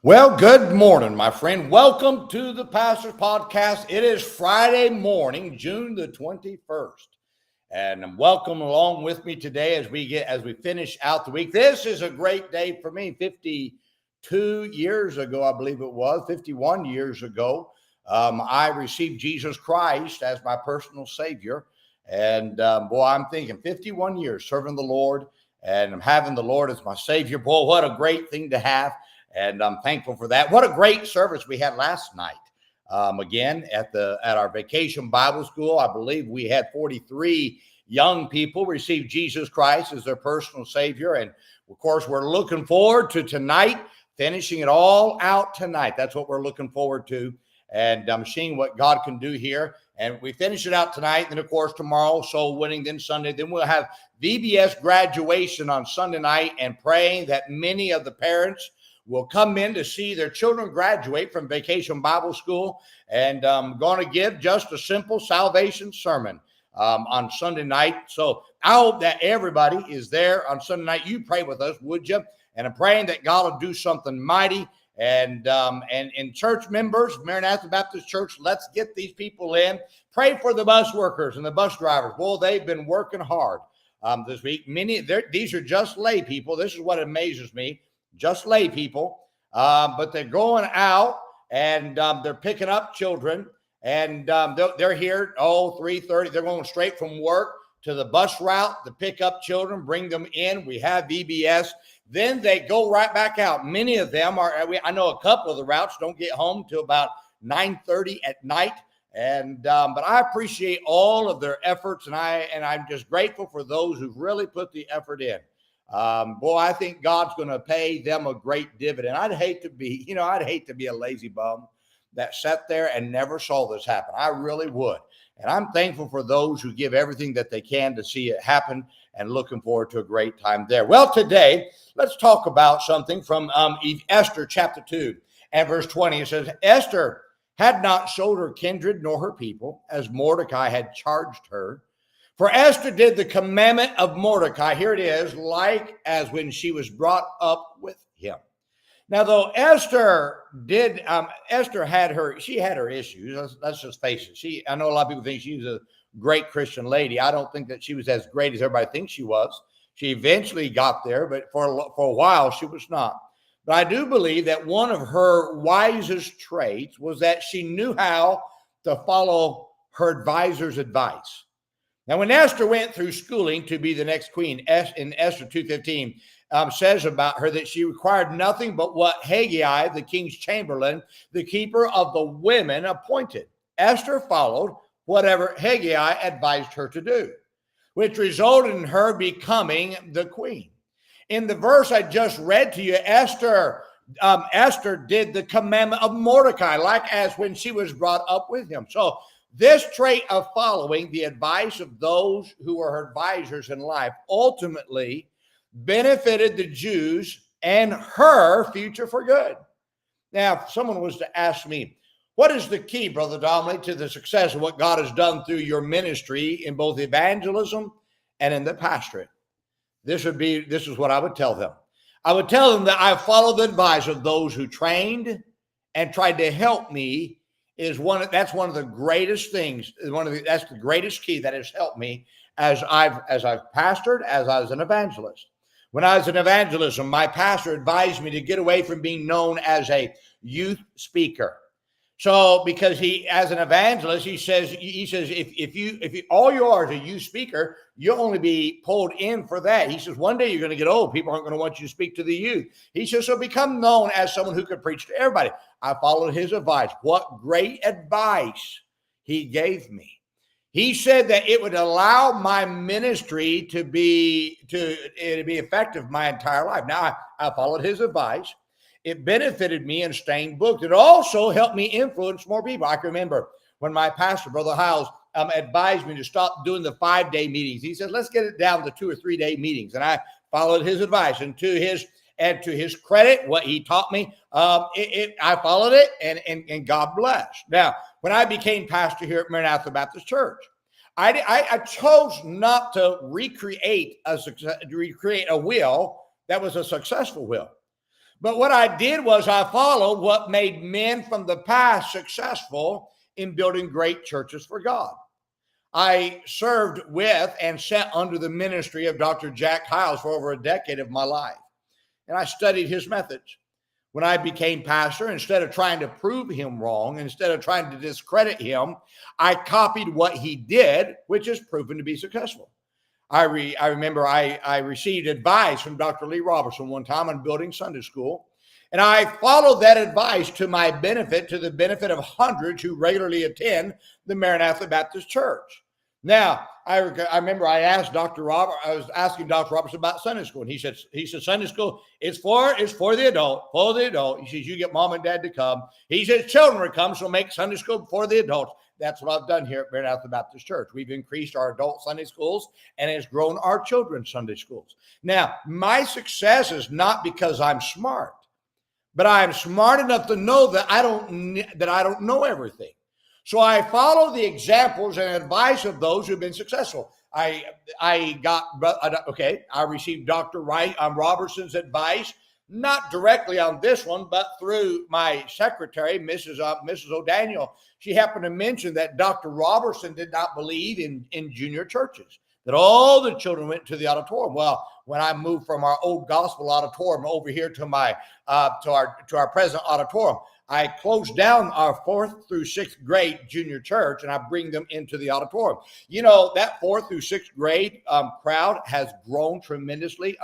Well, good morning, my friend. Welcome to the Pastor's Podcast. It is Friday morning, June the 21st. And welcome along with me today as we finish out the week. This is a great day for me. 52 years ago, I believe it was, 51 years ago, I received Jesus Christ as my personal Savior. And boy, I'm thinking 51 years serving the Lord and having the Lord as my Savior. Boy, what a great thing to have. And I'm thankful for that. What a great service we had last night. Again, at our vacation Bible school, I believe we had 43 young people receive Jesus Christ as their personal Savior. And of course, we're looking forward to tonight, finishing it all out tonight. That's what we're looking forward to. And I'm seeing what God can do here. And we finish it out tonight. And of course, tomorrow, soul winning, then Sunday. Then we'll have VBS graduation on Sunday night, and praying that many of the parents will come in to see their children graduate from Vacation Bible School. And I'm going to give just a simple salvation sermon on Sunday night. So I hope that everybody is there on Sunday night. You pray with us, would you? And I'm praying that God will do something mighty. And church members, Maranatha Baptist Church, let's get these people in. Pray for the bus workers and the bus drivers. Boy, they've been working hard this week. These are just lay people. This is what amazes me. Just lay people, but they're going out and they're picking up children, and they're here 3:30. They're going straight from work to the bus route to pick up children, bring them in. We have VBS. Then they go right back out. Many of them are. I know a couple of the routes don't get home till about 9:30 at night. And but I appreciate all of their efforts, and I'm just grateful for those who've really put the effort in. Boy, I think God's going to pay them a great dividend. I'd hate to be a lazy bum that sat there and never saw this happen. I really would. And I'm thankful for those who give everything that they can to see it happen, and looking forward to a great time there. Well, today, let's talk about something from Esther chapter 2 and verse 20. It says, Esther had not showed her kindred nor her people, as Mordecai had charged her. For Esther did the commandment of Mordecai, here it is, like as when she was brought up with him. Now, though Esther had her issues. Let's just face it. I know a lot of people think she's a great Christian lady. I don't think that she was as great as everybody thinks she was. She eventually got there, but for a while she was not. But I do believe that one of her wisest traits was that she knew how to follow her advisor's advice. Now, when Esther went through schooling to be the next queen, in Esther 2:15, says about her that she required nothing but what Haggai, the king's chamberlain, the keeper of the women, appointed. Esther followed whatever Haggai advised her to do, which resulted in her becoming the queen. In the verse I just read to you, Esther did the commandment of Mordecai, like as when she was brought up with him. So this trait of following the advice of those who were her advisors in life ultimately benefited the Jews and her future for good. Now, if someone was to ask me, what is the key, Brother Donnelly, to the success of what God has done through your ministry in both evangelism and in the pastorate? This is what I would tell them. I would tell them that I followed the advice of those who trained and tried to help me. That's one of the greatest things. That's the greatest key that has helped me as I've pastored, as I was an evangelist. When I was in evangelism, my pastor advised me to get away from being known as a youth speaker. So, because as an evangelist, he says, if all you are is a youth speaker, you'll only be pulled in for that. He says, one day you're going to get old. People aren't going to want you to speak to the youth. He says, so become known as someone who could preach to everybody. I followed his advice. What great advice he gave me. He said that it would allow my ministry to be effective my entire life. Now, I followed his advice. It benefited me in staying booked. It also helped me influence more people. I can remember when my pastor, Brother Hiles, advised me to stop doing the 5-day meetings. He said, let's get it down to 2 or 3 day meetings. And I followed his advice. And to his credit, what he taught me, I followed it, and God blessed. Now, when I became pastor here at Maranatha Baptist Church, I chose not to recreate a will that was a successful will. But what I did was I followed what made men from the past successful in building great churches for God. I served with and sat under the ministry of Dr. Jack Hyles for over a decade of my life, and I studied his methods. When I became pastor, instead of trying to prove him wrong, instead of trying to discredit him, I copied what he did, which has proven to be successful. I remember I received advice from Dr. Lee Roberson one time on building Sunday school, and I followed that advice to my benefit, to the benefit of hundreds who regularly attend the Maranatha Baptist Church. Now, I remember I asked I was asking Dr. Robertson about Sunday school, and he said Sunday school is for the adult. He says, you get mom and dad to come. He says children will come, so make Sunday school for the adults. That's what I've done here at Maranatha Baptist Church. We've increased our adult Sunday schools and it's grown our children's Sunday schools. Now, my success is not because I'm smart, but I'm smart enough to know that I don't know everything. So I follow the examples and advice of those who've been successful. I received Dr. Roberson's advice, not directly on this one, but through my secretary, Mrs. O'Daniel. She happened to mention that Dr. Roberson did not believe in junior churches, that all the children went to the auditorium. Well, when I moved from our old gospel auditorium over here to our present auditorium, I closed down our 4th through 6th grade junior church, and I bring them into the auditorium. You know, that 4th through 6th grade crowd has grown tremendously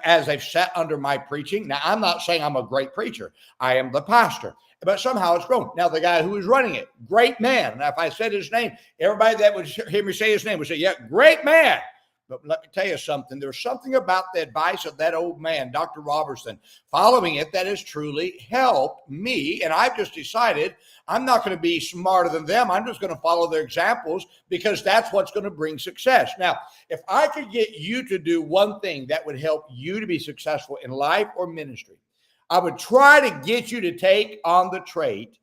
as they've sat under my preaching. Now, I'm not saying I'm a great preacher. I am the pastor, but somehow it's grown. Now, the guy who is running it, great man. Now, if I said his name, everybody that would hear me say his name would say, yeah, great man. But let me tell you something. There's something about the advice of that old man, Dr. Roberson, following it that has truly helped me. And I've just decided I'm not going to be smarter than them. I'm just going to follow their examples because that's what's going to bring success. Now, if I could get you to do one thing that would help you to be successful in life or ministry, I would try to get you to take on the trait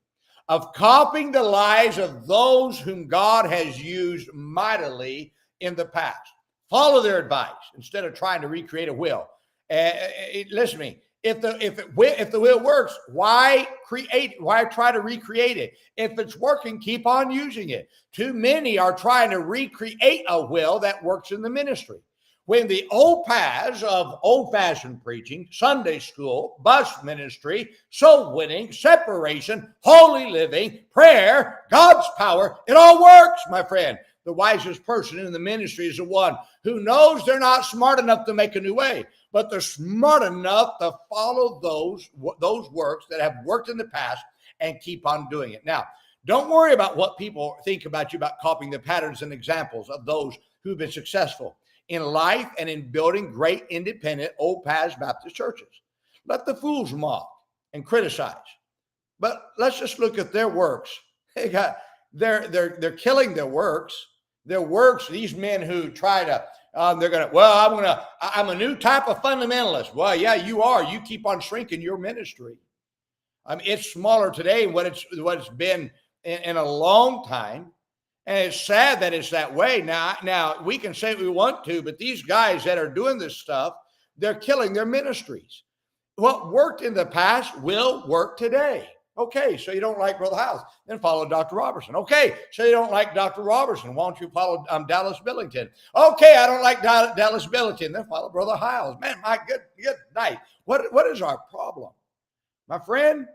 of copying the lives of those whom God has used mightily in the past. Follow their advice instead of trying to recreate a wheel. Listen to me. If the wheel works, why create? Why try to recreate it? If it's working, keep on using it. Too many are trying to recreate a wheel that works in the ministry. When the old paths of old-fashioned preaching, Sunday school, bus ministry, soul winning, separation, holy living, prayer, God's power, it all works, my friend. The wisest person in the ministry is the one who knows they're not smart enough to make a new way, but they're smart enough to follow those works that have worked in the past and keep on doing it. Now, don't worry about what people think about you about copying the patterns and examples of those who've been successful in life and in building great independent old paths Baptist churches. Let the fools mock and criticize, but let's just look at their works. They're killing their works. Their works, these men who try to, I'm a new type of fundamentalist. Well, yeah, you are. You keep on shrinking your ministry. I mean, it's smaller today than what it's been in a long time. And it's sad that it's that way. Now we can say we want to, but these guys that are doing this stuff, they're killing their ministries. What worked in the past will work today. Okay, so you don't like Brother Hyles, then follow Dr. Roberson. Okay, so you don't like Dr. Roberson, why don't you follow Dallas Billington? Okay, I don't like Dallas Billington, then follow Brother Hyles. Man, my good night. What is our problem? My friend,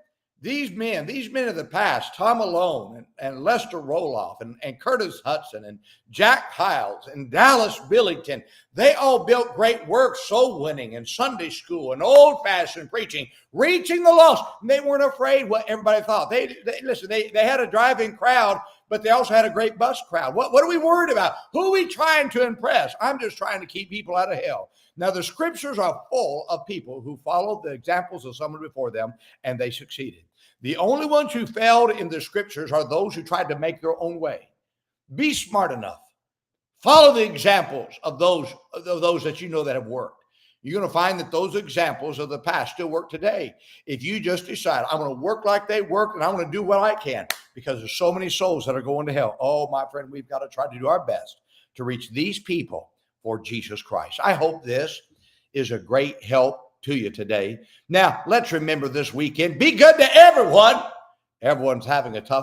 these men of the past, Tom Malone and Lester Roloff and Curtis Hudson and Jack Hyles and Dallas Billington, they all built great work, soul winning and Sunday school and old-fashioned preaching, reaching the lost. And they weren't afraid what everybody thought. They had a driving crowd, but they also had a great bus crowd. What are we worried about? Who are we trying to impress? I'm just trying to keep people out of hell. Now, the scriptures are full of people who followed the examples of someone before them, and they succeeded. The only ones who failed in the scriptures are those who tried to make their own way. Be smart enough. Follow the examples of those that you know that have worked. You're going to find that those examples of the past still work today. If you just decide, I'm going to work like they worked and I'm going to do what I can, because there's so many souls that are going to hell. Oh, my friend, we've got to try to do our best to reach these people for Jesus Christ. I hope this is a great help to you today. Now, let's remember this weekend. Be good to everyone. Everyone's having a tough